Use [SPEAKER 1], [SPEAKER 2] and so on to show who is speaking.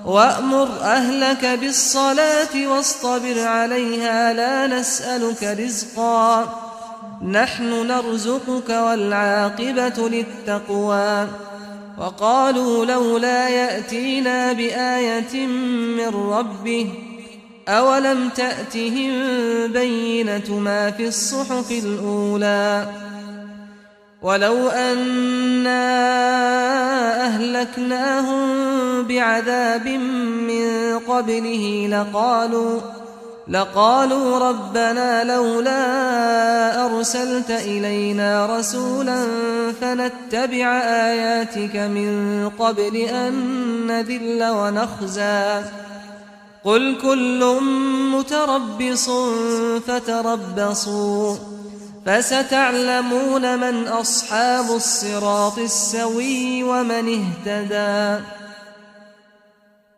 [SPEAKER 1] وأمر أهلك بالصلاة واصطبر عليها لا نسألك رزقا نحن نرزقك والعاقبة للتقوى وقالوا لولا يأتينا بآية من ربه أولم تأتهم بينة ما في الصحف الأولى ولو أنا أهلكناهم بعذاب من قبله لقالوا ربنا لولا أرسلت إلينا رسولا فنتبع آياتك من قبل أن نذل ونخزى قل كل متربص فتربصوا فستعلمون من أصحاب الصراط السوي ومن اهتدى